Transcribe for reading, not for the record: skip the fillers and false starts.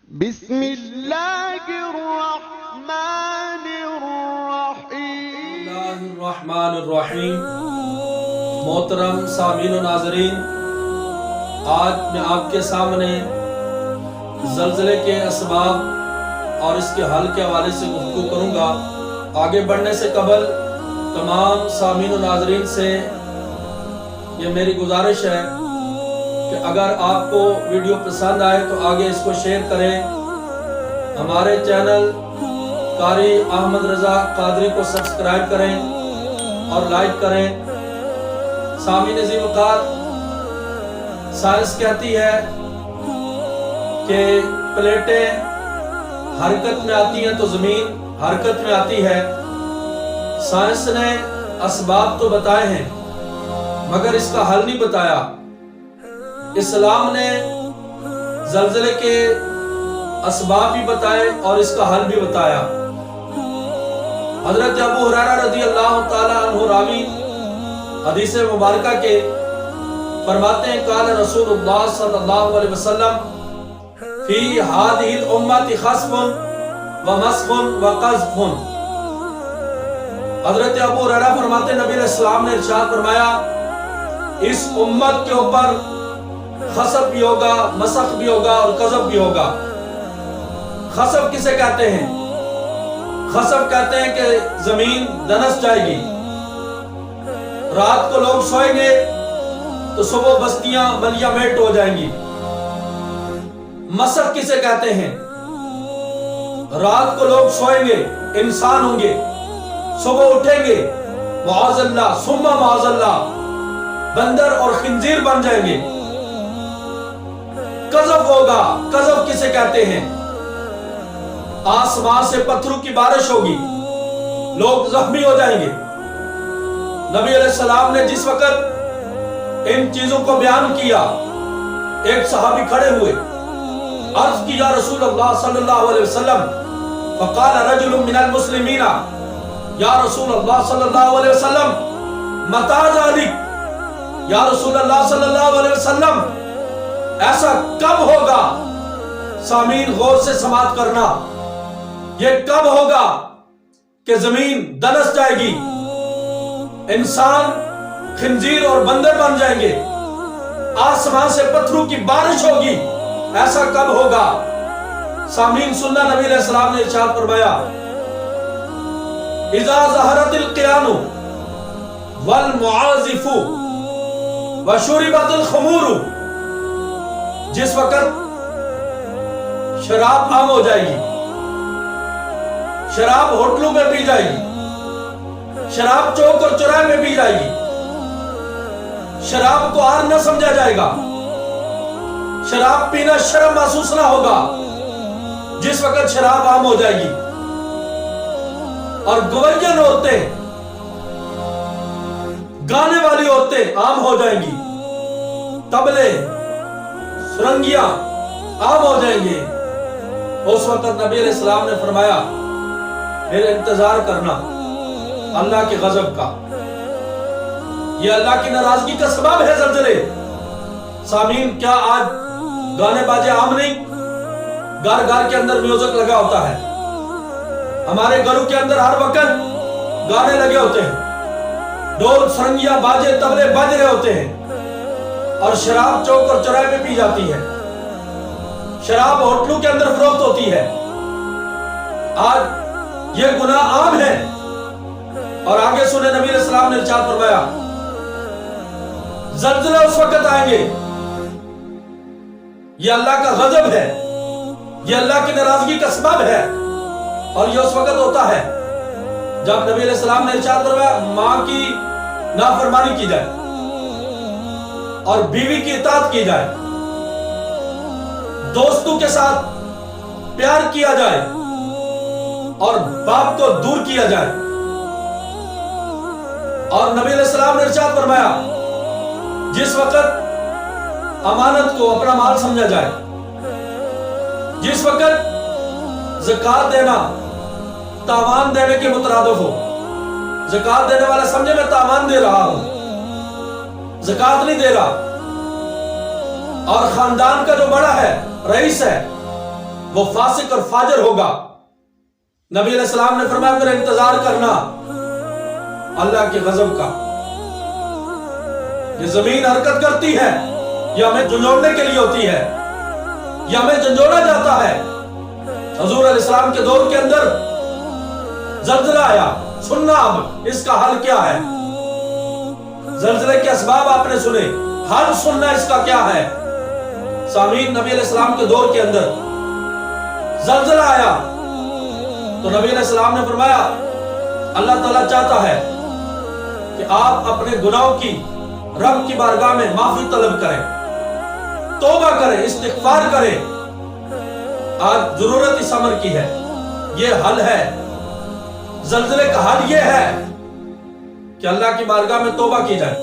بسم اللہ الرحمن الرحیم۔ اللہ الرحمن الرحیم۔ محترم سامعین و ناظرین، آج میں آپ کے سامنے زلزلے کے اسباب اور اس کے حل کے حوالے سے گفتگو کروں گا۔ آگے بڑھنے سے قبل تمام سامعین و ناظرین سے یہ میری گزارش ہے کہ اگر آپ کو ویڈیو پسند آئے تو آگے اس کو شیئر کریں۔ ہمارے چینل قاری احمد رضا قادری کو سبسکرائب کریں اور لائک کریں۔ سامعین عزیز وقار، سائنس کہتی ہے کہ پلیٹیں حرکت میں آتی ہیں تو زمین حرکت میں آتی ہے۔ سائنس نے اسباب تو بتائے ہیں مگر اس کا حل نہیں بتایا۔ اسلام نے زلزلے کے اسباب بھی بتائے اور اس کا حل بھی بتایا۔ حضرت ابو ہریرہ رضی اللہ تعالی عنہ راوی حدیث مبارکہ کے فرماتے ہیں قال رسول اللہ صلی اللہ علیہ وسلم فی ہذہ الامۃ خسف ومسخ وقذف۔ حضرت ابو ہریرہ فرماتے ہیں نبی علیہ السلام نے ارشاد فرمایا اس امت کے اوپر خسف بھی ہوگا، مسخ بھی ہوگا اور قذف بھی ہوگا۔ خسف کسے کہتے ہیں؟ خسف کہتے ہیں کہ زمین دنس جائے گی۔ رات کو لوگ سوئیں گے تو صبح بستیاں بلیاں میٹ ہو جائیں گی۔ مسخ کسے کہتے ہیں؟ رات کو لوگ سوئیں گے، انسان ہوں گے، صبح اٹھیں گے، معاذ اللہ ثم معاذ اللہ بندر اور خنزیر بن جائیں گے۔ قذف ہوگا۔ قذف کسے کہتے ہیں؟ آسمان سے پتھروں کی بارش ہوگی، لوگ زخمی ہو جائیں گے۔ نبی علیہ السلام نے جس وقت ان چیزوں کو بیان کیا، ایک صحابی کھڑے ہوئے، عرض کی یا رسول اللہ صلی اللہ علیہ وسلم، فقال رجل من المسلمین یا رسول اللہ صلی اللہ علیہ وسلم متی ذلک، یا رسول اللہ صلی اللہ علیہ وسلم ایسا کب ہوگا؟ سامعین غور سے سماعت کرنا، یہ کب ہوگا کہ زمین دنس جائے گی، انسان خنزیر اور بندر بن جائیں گے، آسمان سے پتھروں کی بارش ہوگی، ایسا کب ہوگا؟ سامعین سننا، نبی علیہ السلام نے ارشاد فرمایا اذا ظہرت القیان والمعازف وشربت الخمور، جس وقت شراب عام ہو جائے گی، شراب ہوٹلوں میں پی جائے گی، شراب چوک اور چوراہے میں پی جائے گی، شراب کو عار نہ سمجھا جائے گا، شراب پینا شرم محسوس نہ ہوگا، جس وقت شراب عام ہو جائے گی، اور گوین عورتیں، گانے والی عورتیں عام ہو جائیں گی، طبلے سرنگیاں عام ہو جائیں گے۔ اس وقت نبی علیہ السلام نے فرمایا پھر انتظار کرنا اللہ کے غضب کا، یہ اللہ کی ناراضگی کا سبب ہے زلزلے۔ سامعین، کیا آج گانے باجے عام نہیں؟ گھر گھر کے اندر میوزک لگا ہوتا ہے، ہمارے گھروں کے اندر ہر وقت گانے لگے ہوتے ہیں، ڈول سرنگیاں باجے طبلے بج رہے ہوتے ہیں، اور شراب چوک اور چوراہے میں پی جاتی ہے، شراب ہوٹلوں کے اندر فروخت ہوتی ہے۔ آج یہ گناہ عام ہے، اور آگے سنے نبی علیہ السلام نے ارشاد فرمایا زلزلے اس وقت آئیں گے، یہ اللہ کا غضب ہے، یہ اللہ کی ناراضگی کا سبب ہے، اور یہ اس وقت ہوتا ہے جب نبی علیہ السلام نے ارشاد فرمایا ماں کی نافرمانی کی جائے اور بیوی کی اطاعت کی جائے، دوستوں کے ساتھ پیار کیا جائے اور باپ کو دور کیا جائے۔ اور نبی علیہ السلام نے ارشاد فرمایا جس وقت امانت کو اپنا مال سمجھا جائے، جس وقت زکوٰۃ دینا تاوان دینے کے مترادف ہو، زکوٰۃ دینے والا سمجھے میں تاوان دے رہا ہوں، زکوٰۃ نہیں دے رہا، اور خاندان کا جو بڑا ہے، رئیس ہے، وہ فاسق اور فاجر ہوگا۔ نبی علیہ السلام نے فرمایا پھر انتظار کرنا اللہ کے غضب کا۔ یہ زمین حرکت کرتی ہے، یہ ہمیں جھنجھوڑنے کے لیے ہوتی ہے، یہ ہمیں جھنجھوڑا جاتا ہے۔ حضور علیہ السلام کے دور کے اندر زلزلہ آیا، سننا اب اس کا حل کیا ہے۔ زلزلے کے اسباب آپ نے سنے، حل سننا اس کا کیا ہے۔ سامعین، نبی علیہ السلام کے دور کے اندر زلزلہ آیا تو نبی علیہ السلام نے فرمایا اللہ تعالیٰ چاہتا ہے کہ آپ اپنے گناہوں کی رب کی بارگاہ میں معافی طلب کریں، توبہ کریں، استغفار کریں۔ آج ضرورت اس امر کی ہے، یہ حل ہے۔ زلزلے کا حل یہ ہے کہ اللہ کی بارگاہ میں توبہ کی جائے۔